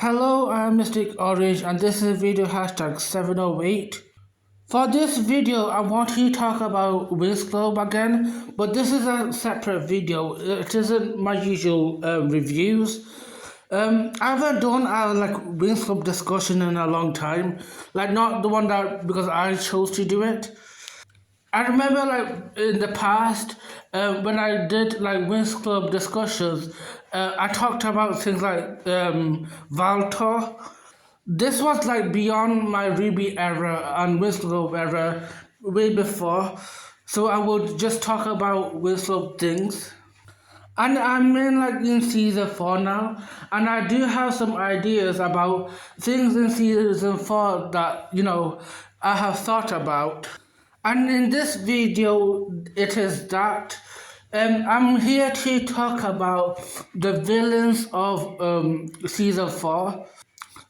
Hello, I'm Mystic Orange and this is video hashtag 708. For this video, I want to talk about Winx Club again, but this is a separate video. It isn't my usual reviews. I haven't done a Winx Club discussion in a long time. Like not the one that because I chose to do it. I remember in the past when I did Winx Club discussions, I talked about things like Valtor. This was beyond my Ruby era and Winx Club era, way before. So I would just talk about Winx Club things. And I'm in season 4 now, and I do have some ideas about things in season 4 that I have thought about. And in this video, it is that I'm here to talk about the villains of season 4.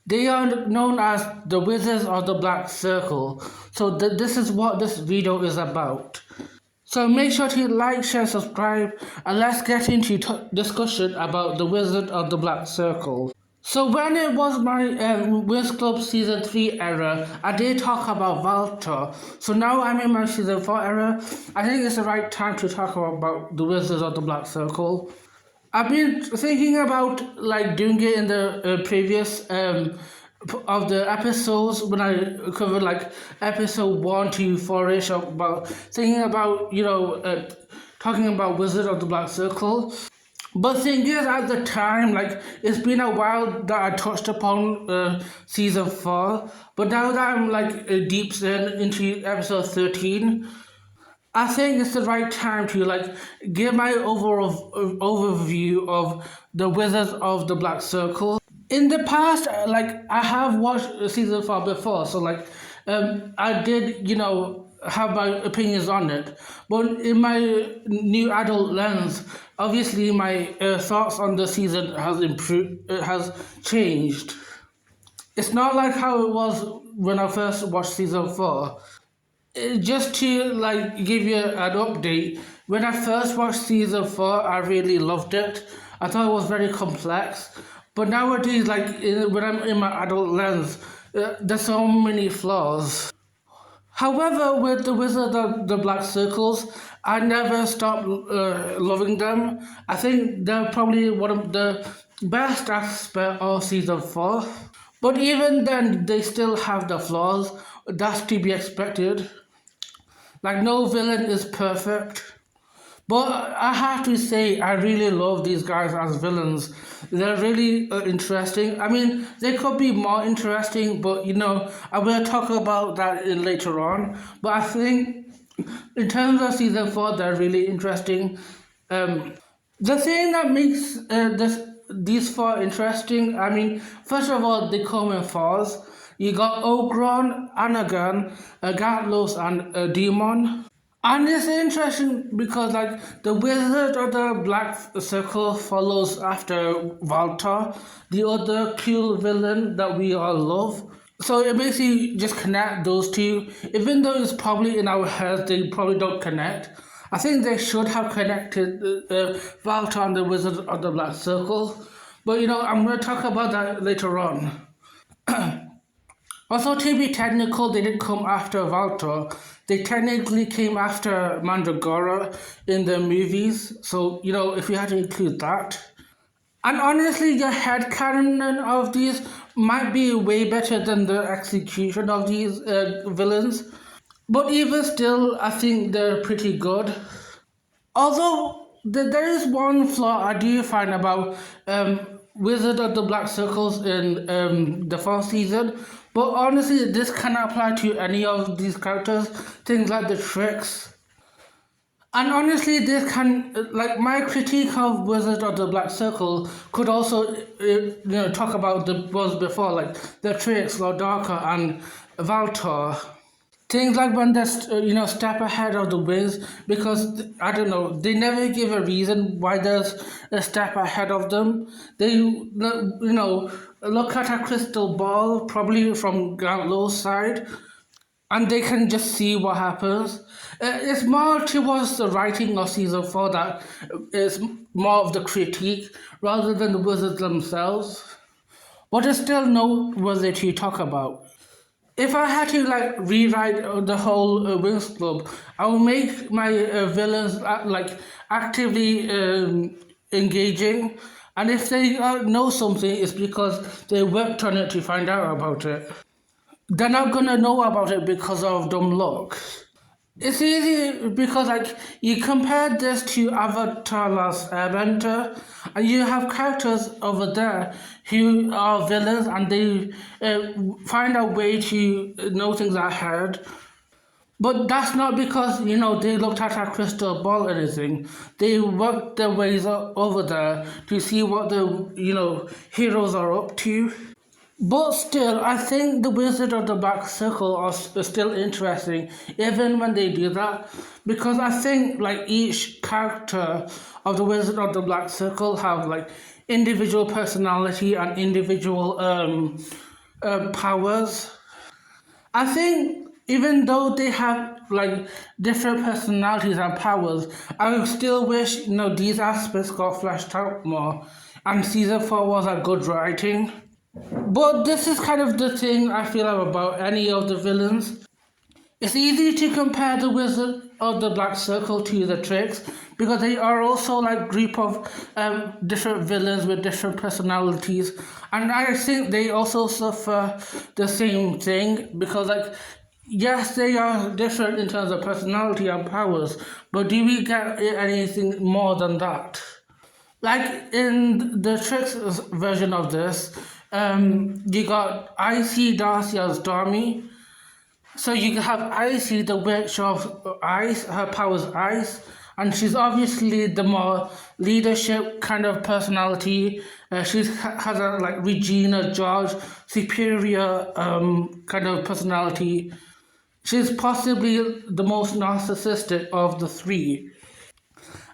They are known as the Wizards of the Black Circle. So this is what this video is about. So make sure to like, share, subscribe, and let's get into discussion about the Wizard of the Black Circle. So when it was my Winx Club Season 3 era, I did talk about Valtor. So now I'm in my Season 4 era. I think it's the right time to talk about the Wizards of the Black Circle. I've been thinking about doing it in the previous of the episodes when I covered episode 1 to 4ish about thinking about talking about Wizard of the Black Circle. But thing is, at the time, it's been a while that I touched upon season 4. But now that I'm deep into episode 13, I think it's the right time to give my overall overview of the Wizards of the Black Circle. In the past, I have watched season 4 before, so I did have my opinions on it. But in my new adult lens, obviously my thoughts on the season has improved. It has changed. It's not like how it was when I first watched season 4. Just to give you an update, when I first watched season 4, I really loved it. I thought it was very complex. But nowadays, when I'm in my adult lens, there's so many flaws. However, with the Wizard of the Black Circles, I never stopped loving them. I think they're probably one of the best aspects of season 4. But even then, they still have the flaws. That's to be expected. No villain is perfect. But I have to say, I really love these guys as villains. They're really interesting. I mean, they could be more interesting, but I will talk about that later on. But I think, in terms of season 4, they're really interesting. The thing that makes these 4 interesting, I mean, first of all, they come in 4s. You got Ogron, Anagan, Gatlos, and Demon. And it's interesting because the Wizard of the Black Circle follows after Valtor, the other cool villain that we all love. So it makes you just connect those two. Even though it's probably in our heads, they probably don't connect. I think they should have connected Valtor and the Wizard of the Black Circle. But I'm going to talk about that later on. Also, to be technical, they didn't come after Valtor. They technically came after Mandragora in the movies. So, if we had to include that. And honestly, the headcanon of these might be way better than the execution of these villains. But even still, I think they're pretty good. Although, there is one flaw I do find about Wizard of the Black Circles in the 4th season. But honestly, this can apply to any of these characters. Things like the tricks. And honestly, this can, my critique of Wizard of the Black Circle could also, talk about the ones before, the tricks, Lordarka, and Valtor. Things like when they step ahead of the Winx, because I don't know, they never give a reason why there's a step ahead of them. They look at a crystal ball, probably from Gauntlet's side, and they can just see what happens. It's more towards the writing of season 4 that is more of the critique rather than the wizards themselves. but it's still noteworthy to talk about. If I had to like rewrite the whole Winx Club, I would make my villains like actively engaging, and if they know something, it's because they worked on it to find out about it. They're not gonna know about it because of dumb luck. It's easy because like you compare this to Avatar Last Airbender, and you have characters over there who are villains and they find a way to know things ahead. But that's not because they looked at a crystal ball or anything. They worked their ways over there to see what the heroes are up to. But still, I think the Wizard of the Black Circle is still interesting, even when they do that, because I think like each character of the Wizard of the Black Circle have like individual personality and individual powers. I think even though they have like different personalities and powers, I still wish these aspects got fleshed out more. And season 4 was a good writing. But this is kind of the thing I feel about any of the villains. It's easy to compare the Wizard of the Black Circle to the Tricks because they are also like group of different villains with different personalities, and I think they also suffer the same thing because like yes, they are different in terms of personality and powers, but do we get anything more than that? Like in the Tricks version of this, you got Icy, Darcy, and Stormy. So you have Icy, the witch of ice. Her power's ice, and she's obviously the more leadership kind of personality. She has a like Regina George superior kind of personality. She's possibly the most narcissistic of the three.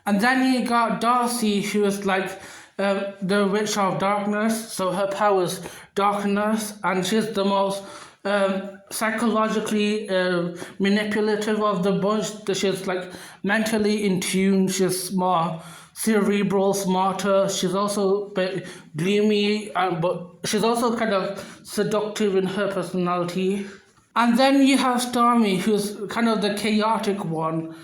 And then you got Darcy, who is like the Witch of Darkness, so her power's darkness, and she's the most psychologically manipulative of the bunch. She's like mentally in tune, she's more cerebral, smarter. She's also a bit gloomy, but she's also kind of seductive in her personality. And then you have Stormy, who's kind of the chaotic one.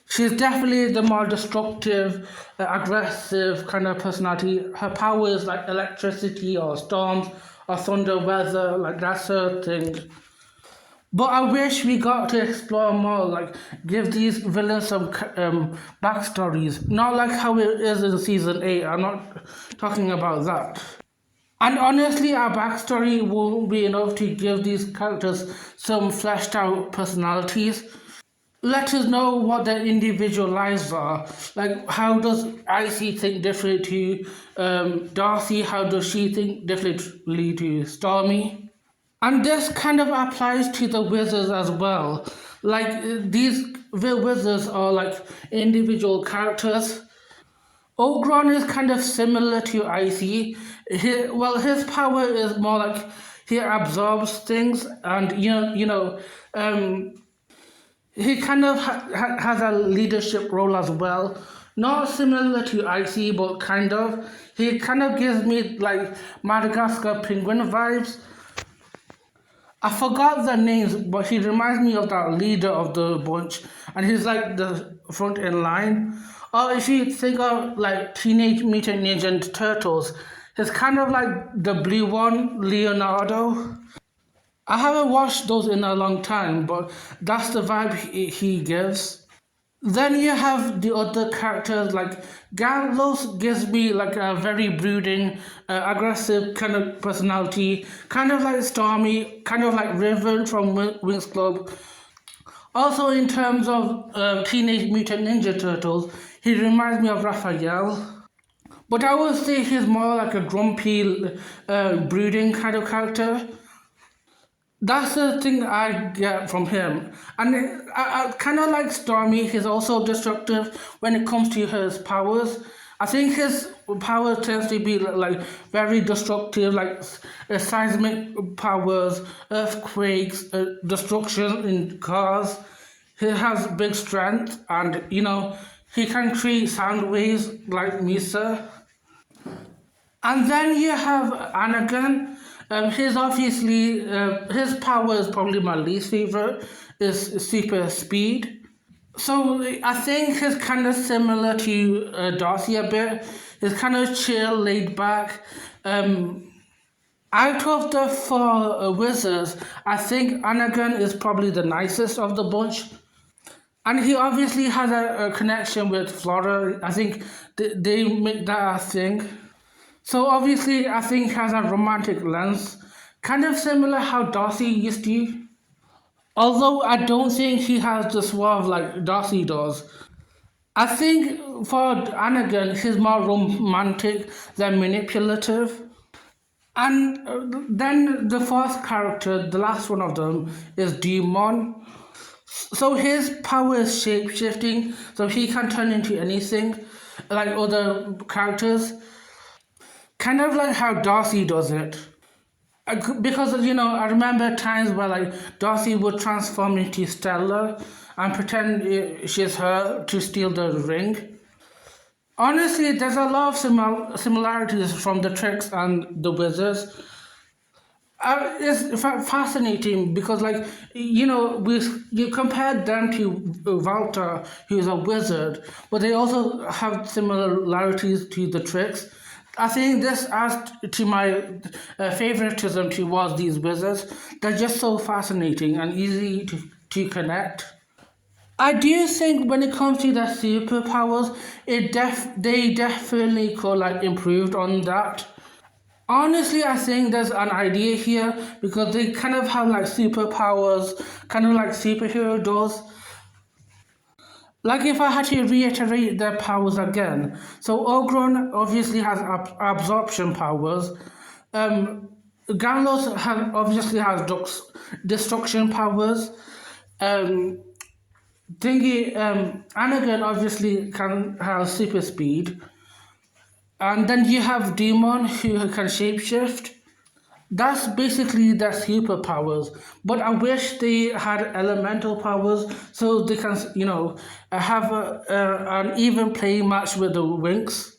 She's definitely the more destructive, aggressive kind of personality. Her power is like electricity or storms or thunder, weather, like that's her thing. But I wish we got to explore more, like give these villains some backstories. Not like how it is in season 8, I'm not talking about that. And honestly, our backstory won't be enough to give these characters some fleshed out personalities. Let us know what their individual lives are. Like, how does Icy think differently to Darcy? How does she think differently to Stormy? And this kind of applies to the wizards as well. Like, these wizards are like individual characters. Ogron is kind of similar to Icy. His power is more like he absorbs things, and he kind of has a leadership role as well. Not similar to Icy, but kind of. He kind of gives me like Madagascar penguin vibes. I forgot their names, but he reminds me of that leader of the bunch, and he's like the front in line. Or if you think of like Teenage Mutant Ninja Turtles, he's kind of like the blue one, Leonardo. I haven't watched those in a long time, but that's the vibe he gives. Then you have the other characters, like Gallows gives me like a very brooding, aggressive kind of personality, kind of like Stormy, kind of like Riven from Winx Club. Also in terms of Teenage Mutant Ninja Turtles, he reminds me of Raphael. But I would say he's more like a grumpy, brooding kind of character. That's the thing I get from him. And I kind of like Stormy. He's also destructive when it comes to his powers. I think his power tends to be like very destructive, like seismic powers, earthquakes, destruction in cars. He has big strength, and he can create sound waves like Misa. And then you have Anakin. His power is probably my least favorite. Is super speed. So I think he's kind of similar to Darcy a bit. He's kind of chill, laid back. Um, Out of the four wizards, I think Anakin is probably the nicest of the bunch. And he obviously has a connection with Flora. I think they make that a thing. So obviously, I think he has a romantic lens, kind of similar how Darcy used to. Although I don't think he has the suave like Darcy does. I think for Anakin, he's more romantic than manipulative. And then the fourth character, the last one of them, is Demon. So his power is shape shifting, so he can turn into anything, like other characters. Kind of like how Darcy does it. Because I remember times where like Darcy would transform into Stella and pretend she's her to steal the ring. Honestly, there's a lot of similarities from the tricks and the wizards. It's fascinating because, like, you compared them to Walter, who's a wizard, but they also have similarities to the tricks. I think this adds to my favoritism towards these wizards. They're just so fascinating and easy to connect. I do think when it comes to their superpowers, they definitely could like improved on that. Honestly, I think there's an idea here because they kind of have like superpowers, kind of like superhero does. Like if I had to reiterate their powers again, so Ogron obviously has absorption powers. Ganlos obviously has destruction powers. Um, Anakin obviously can have super speed. And then you have Demon who can shapeshift. That's basically their superpowers. But I wish they had elemental powers so they can, have an even playing match with the Winx.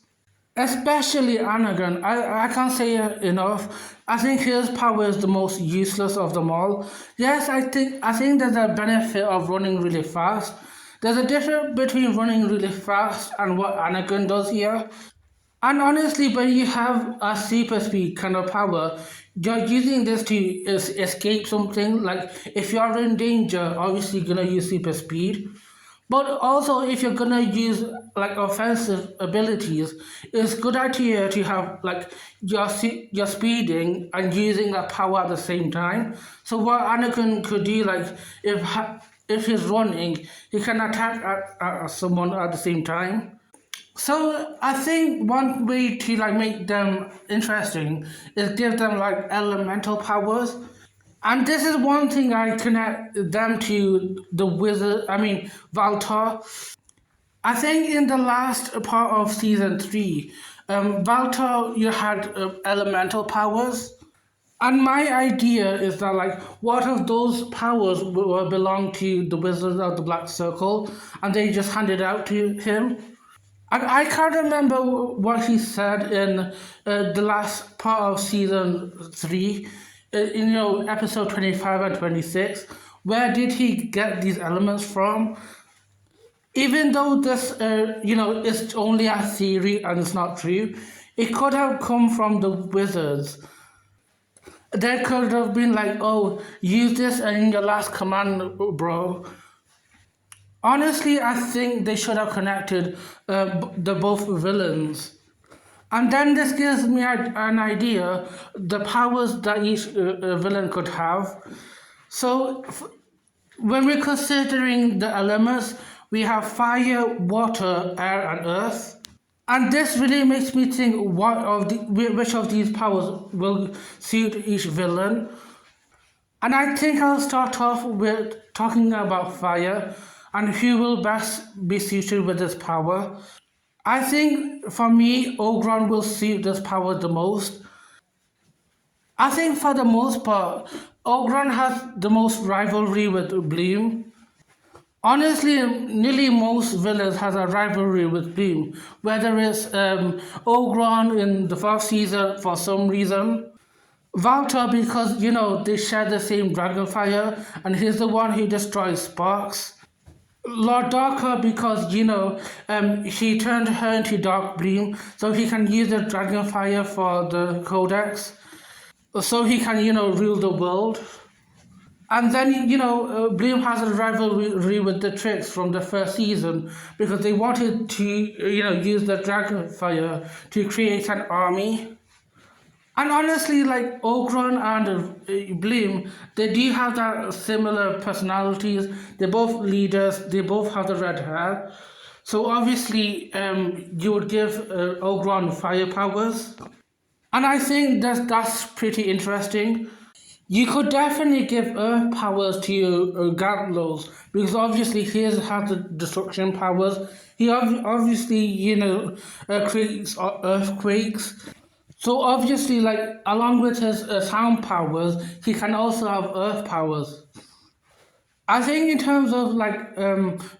Especially Anakin. I can't say it enough. I think his power is the most useless of them all. Yes, I think there's a benefit of running really fast. There's a difference between running really fast and what Anakin does here. And honestly, when you have a super speed kind of power, you're using this to escape something. Like if you're in danger, obviously you're gonna use super speed. But also, if you're gonna use like offensive abilities, it's a good idea to have like your speeding and using that power at the same time. So what Anakin could do, like if he's running, he can attack at someone at the same time. So I think one way to like make them interesting is give them like elemental powers. And this is one thing I connect them to the wizard, I mean Valtar. I think in the last part of season 3, Valtar you had elemental powers. And my idea is that like what if those powers will belong to the Wizard of the Black Circle and they just handed out to him? I can't remember what he said in the last part of season 3, episode 25 and 26. Where did he get these elements from? Even though this, is only a theory and it's not true, it could have come from the wizards. They could have been like, oh, use this in your last command, bro. Honestly, I think they should have connected the both villains. And then this gives me an idea the powers that each villain could have. So when we're considering the elements, we have fire, water, air, and earth. And this really makes me think which of these powers will suit each villain. And I think I'll start off with talking about fire and who will best be suited with this power. I think for me, Ogron will suit this power the most. I think for the most part, Ogron has the most rivalry with Bloom. Honestly, nearly most villains has a rivalry with Bloom, whether it's Ogron in the first season for some reason, Valtor because they share the same dragonfire and he's the one who destroys sparks. Lord Darker because he turned her into Dark Bloom so he can use the dragonfire for the codex, so he can rule the world. And then, Bloom has a rivalry with the Tricks from the first season because they wanted to, use the Dragonfire to create an army. And honestly, like Ogron and Bloom, they do have that similar personalities. They're both leaders. They both have the red hair. So obviously, you would give Ogron fire powers. And I think that's pretty interesting. You could definitely give Earth powers to Gatlos because obviously he has the destruction powers. He obviously, creates earthquakes. So obviously, like along with his sound powers, he can also have Earth powers. I think in terms of like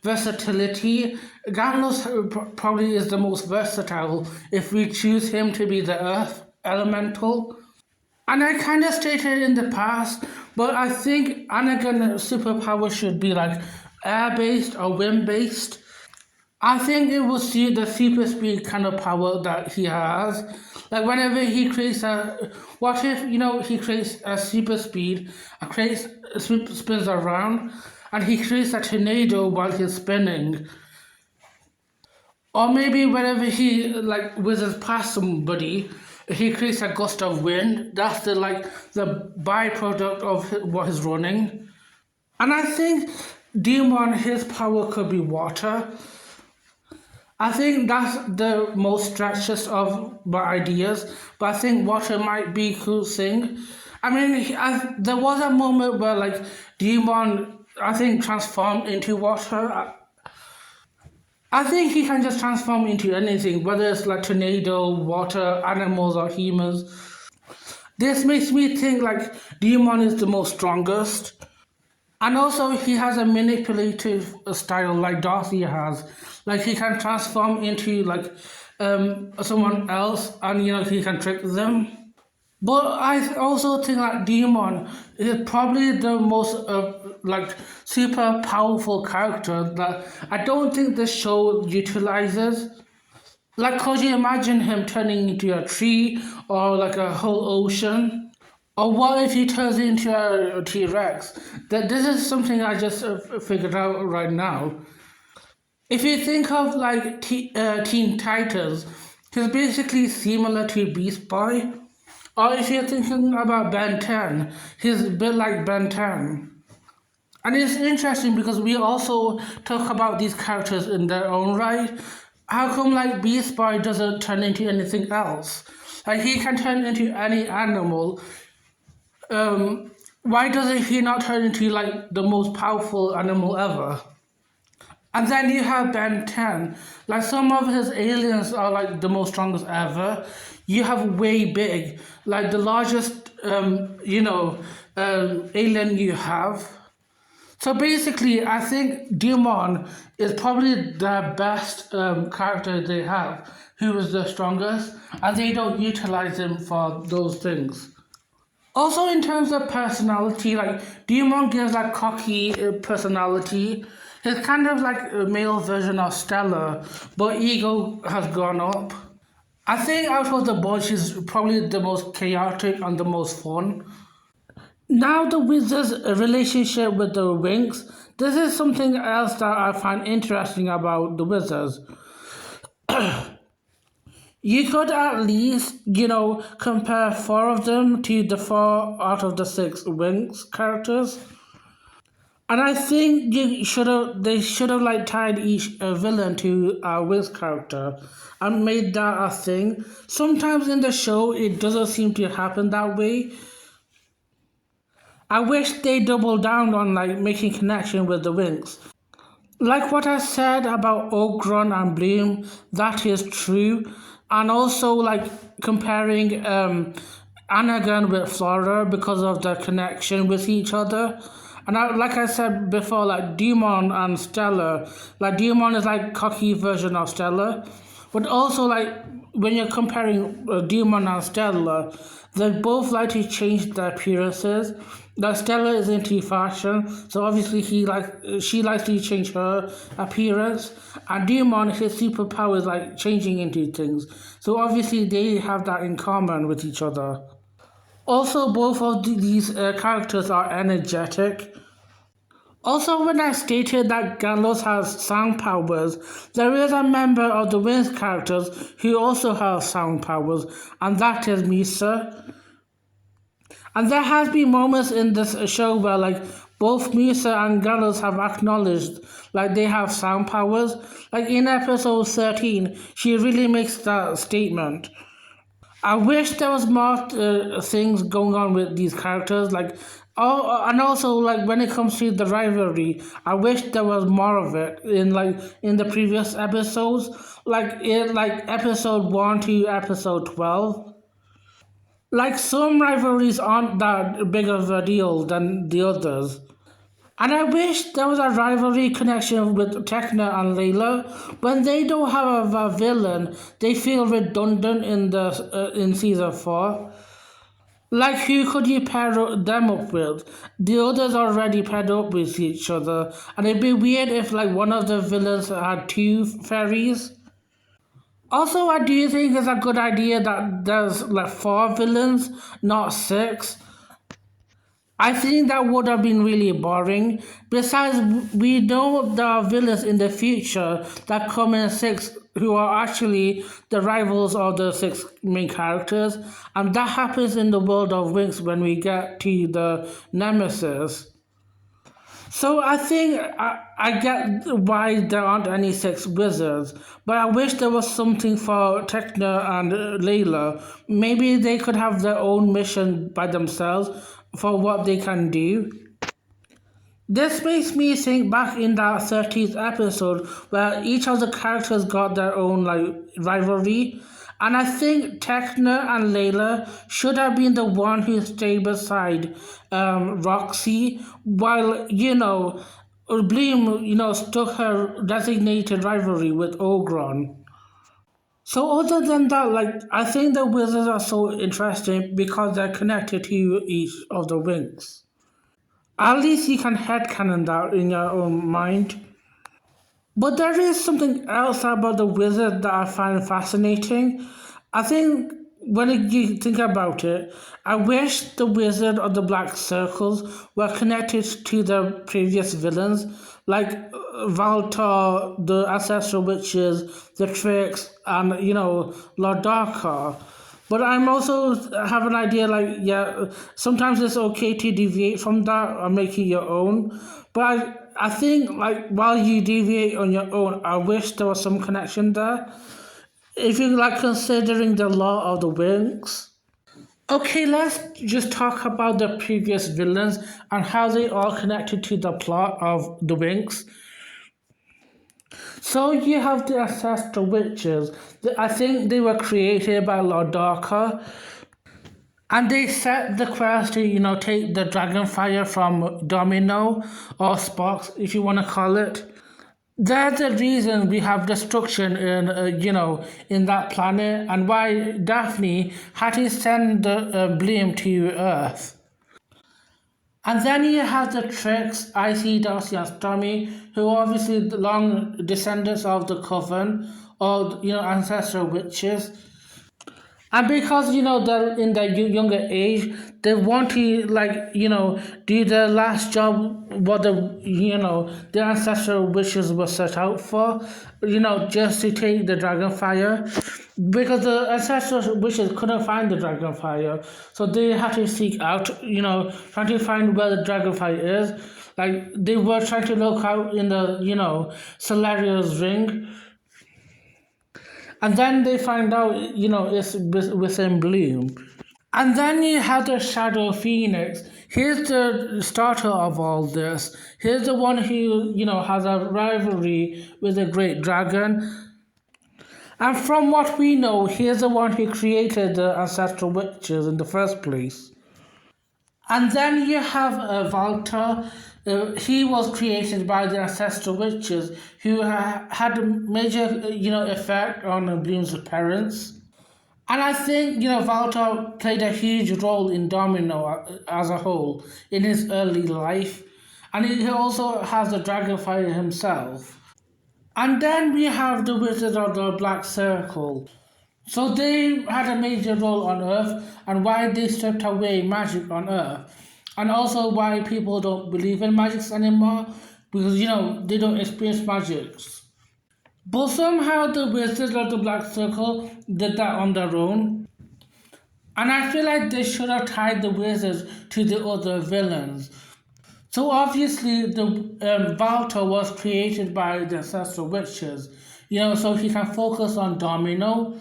versatility, Gatlos probably is the most versatile if we choose him to be the Earth elemental. And I kind of stated in the past, but I think Anakin's superpower should be like air-based or wind-based. I think it will suit the super speed kind of power that he has. Like whenever he creates what if he creates a super speed, spins around, and he creates a tornado while he's spinning. Or maybe whenever he like whizzes past somebody, he creates a gust of wind. That's the byproduct of what he's running. And I think Demon, his power could be water. I think that's the most stretchest of my ideas, but I think water might be cool thing. I mean, there was a moment where like Demon, I think, transformed into water. I think he can just transform into anything, whether it's like tornado, water, animals, or humans. This makes me think like Demon is the most strongest. And also he has a manipulative style like Darcy has. Like he can transform into like someone else and he can trick them. But I also think that Demon is probably the most like super powerful character that I don't think the show utilizes. Like, could you imagine him turning into a tree or like a whole ocean? Or what if he turns into a T-Rex? This is something I just figured out right now. If you think of like Teen Titans, he's basically similar to Beast Boy. Or if you're thinking about Ben 10, he's a bit like Ben 10. And it's interesting because we also talk about these characters in their own right. How come like Beast Boy doesn't turn into anything else? Like he can turn into any animal. Why doesn't he not turn into like the most powerful animal ever? And then you have Ben 10. Like some of his aliens are like the most strongest ever. You have way big, like the largest, alien you have. So basically, I think Demon is probably the best character they have, who is the strongest, and they don't utilize him for those things. Also, in terms of personality, like Demon gives that cocky personality. He's kind of like a male version of Stella, but ego has gone up. I think out of the bunch, she's probably the most chaotic and the most fun. Now the Wizards' relationship with the Winx, this is something else that I find interesting about the Wizards. You could at least, compare four of them to the four out of the six Winx characters. And I think they should have like tied each villain to a Winx character and made that a thing. Sometimes in the show it doesn't seem to happen that way. I wish they doubled down on like making connection with the Winx. Like what I said about Ogron and Bloom, that is true. And also like comparing Anakin with Flora because of their connection with each other. And like I said before, like Demon and Stella, like Demon is like cocky version of Stella, but also like when you're comparing Demon and Stella, they both like to change their appearances. Like Stella is into fashion, so obviously she likes to change her appearance, and Demon his superpower is like changing into things. So obviously they have that in common with each other. Also, both of these characters are energetic. Also, when I stated that Gallows has sound powers, there is a member of the Winx characters who also has sound powers, and that is Misa. And there has been moments in this show where like both Misa and Gallows have acknowledged like they have sound powers. Like in episode 13, she really makes that statement. I wish there was more things going on with these characters, like oh, and also like when it comes to the rivalry, I wish there was more of it in the previous episodes, like in like episode 1 to episode 12. Like some rivalries aren't that big of a deal than the others. And I wish there was a rivalry connection with Tekna and Layla. When they don't have a villain, they feel redundant in season 4. Like who could you pair them up with? The others already paired up with each other, and it'd be weird if like one of the villains had two fairies. Also, I do think it's a good idea that there's like 4 villains, not 6. I think that would have been really boring. Besides, we know there are villains in the future that come in 6 who are actually the rivals of the 6 main characters, and that happens in the world of Winx when we get to the Nemesis. So I think I get why there aren't any 6 wizards, but I wish there was something for Tekna and Layla. Maybe they could have their own mission by themselves for what they can do. This makes me think back in that 30th episode where each of the characters got their own like rivalry. And I think Tekna and Layla should have been the one who stayed beside Roxy while, Bloom, stuck her designated rivalry with Ogron. So other than that, like I think the wizards are so interesting because they're connected to each of the wings. At least you can headcanon that in your own mind. But there is something else about the wizard that I find fascinating. I think when you think about it, I wish the wizard of the black circles were connected to the previous villains, like Valtor, the ancestral witches, the tricks, and Lord Darkar. But I'm also have an idea like yeah, sometimes it's okay to deviate from that or make it your own. But I think like while you deviate on your own, I wish there was some connection there. If you like considering the law of the Winx. Okay, let's just talk about the previous villains and how they all connected to the plot of the Winx. So you have the ancestral witches. I think they were created by Lord Darker. And they set the quest to, take the dragon fire from Domino or Spox, if you want to call it. That's the reason we have destruction in that planet, and why Daphne had to send the blame to Earth. And then you have the Tricks, Icy, Darcy, and Stormy, who are obviously the long descendants of the Coven, or ancestral witches. And because they're in their younger age, they want to do the last job what the ancestral wishes were set out for, just to take the dragon fire, because the ancestral wishes couldn't find the dragon fire, so they had to seek out, trying to find where the dragon fire is. Like they were trying to look out in the Solaria's ring. And then they find out, it's within Bloom. And then you have the Shadow Phoenix. Here's the starter of all this. Here's the one who, has a rivalry with the Great Dragon. And from what we know, here's the one who created the ancestral witches in the first place. And then you have Walter. He was created by the ancestral witches who had a major, effect on Bloom's parents. And I think, Walter played a huge role in Domino as a whole in his early life. And he also has the Dragonfire himself. And then we have the Wizard of the Black Circle. So they had a major role on Earth and why they stripped away magic on Earth. And also why people don't believe in magics anymore because they don't experience magics. But somehow the Wizards of the Black Circle did that on their own. And I feel like they should have tied the Wizards to the other villains. So obviously the Valtor was created by the ancestral witches, so he can focus on Domino.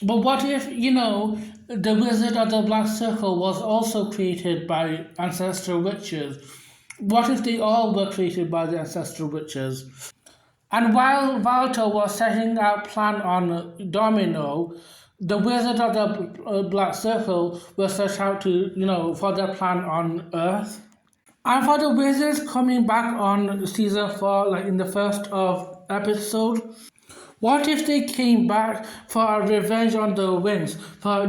But what if, the Wizard of the Black Circle was also created by ancestral witches? What if they all were created by the ancestral witches? And while Walter was setting out plan on Domino, the Wizard of the Black Circle was set out to, for their plan on Earth. And for the Wizards coming back on season 4, like in the first of episode, what if they came back for a revenge on the Winx for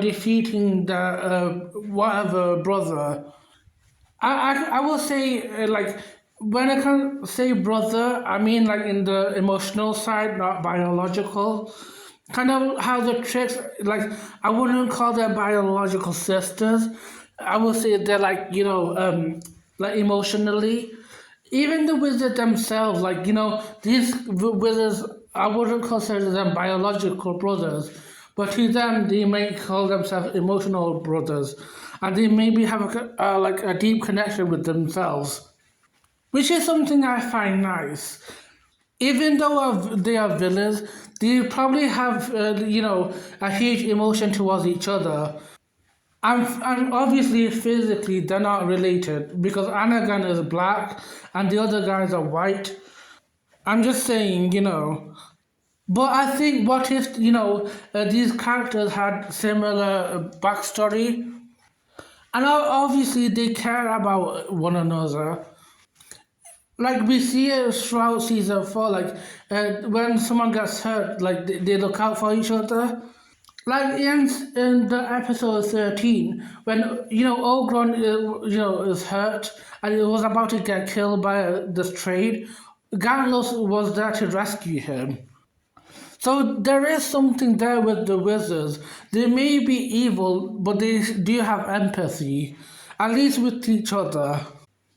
defeating the whatever brother? I will say like when I can say brother, I mean like in the emotional side, not biological. Kind of how the tricks like I wouldn't call them biological sisters. I would say they're like like emotionally. Even the wizards themselves, like these wizards, I wouldn't consider them biological brothers, but to them they may call themselves emotional brothers, and they maybe have like a deep connection with themselves, which is something I find nice. Even though they are villains, they probably have a huge emotion towards each other. And obviously, physically, they're not related because Anagan is black and the other guys are white. I'm just saying. But I think what if, these characters had similar backstory? And obviously, they care about one another. Like we see it throughout season 4, like when someone gets hurt, like they look out for each other. Like in the episode 13, when Ogron is hurt and he was about to get killed by this trade, Ganlos was there to rescue him. So there is something there with the wizards. They may be evil, but they do have empathy, at least with each other.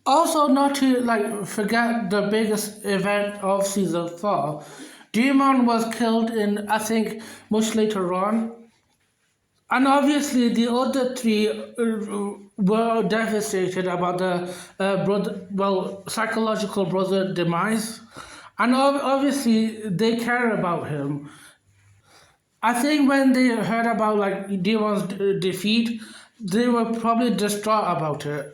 Also, not to like forget the biggest event of season 4. Demon was killed in I think much later on. And obviously, the other three were devastated about the psychological brother demise. And obviously, they care about him. I think when they heard about like Demon's defeat, they were probably distraught about it.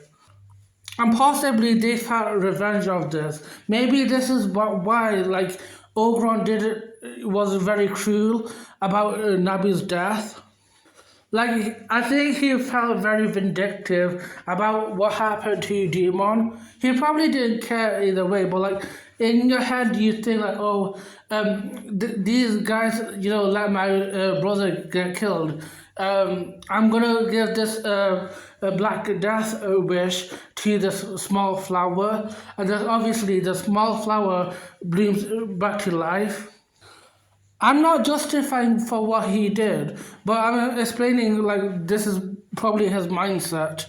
And possibly they felt revenge of this. Maybe this is why like Ogron did it was very cruel about Nabi's death. Like, I think he felt very vindictive about what happened to Demon. He probably didn't care either way, but like, in your head, you think like, oh, these guys, let my brother get killed. I'm gonna give this Black Death wish to this small flower, and then obviously the small flower blooms back to life. I'm not justifying for what he did, but I'm explaining like this is probably his mindset.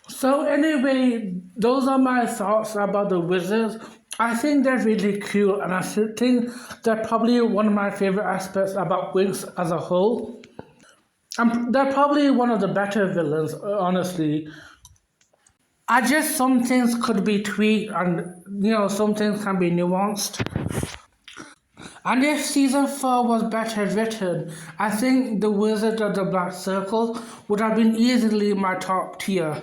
So anyway, those are my thoughts about the wizards. I think they're really cool, and I think they're probably one of my favorite aspects about Winx as a whole. They're probably one of the better villains, honestly. I just some things could be tweaked, and some things can be nuanced. And if season 4 was better written, I think The Wizard of the Black Circle would have been easily my top tier.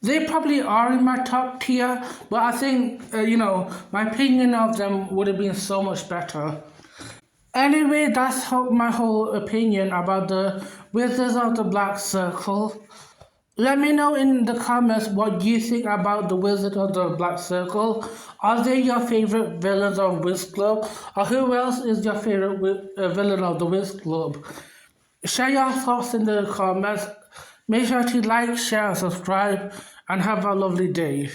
They probably are in my top tier, but I think, my opinion of them would have been so much better. Anyway, that's my whole opinion about The Wizards of the Black Circle. Let me know in the comments what you think about the Wizard of the Black Circle. Are they your favorite villains of Winx Club? Or who else is your favorite villain of the Winx Club? Share your thoughts in the comments. Make sure to like, share, and subscribe, and have a lovely day.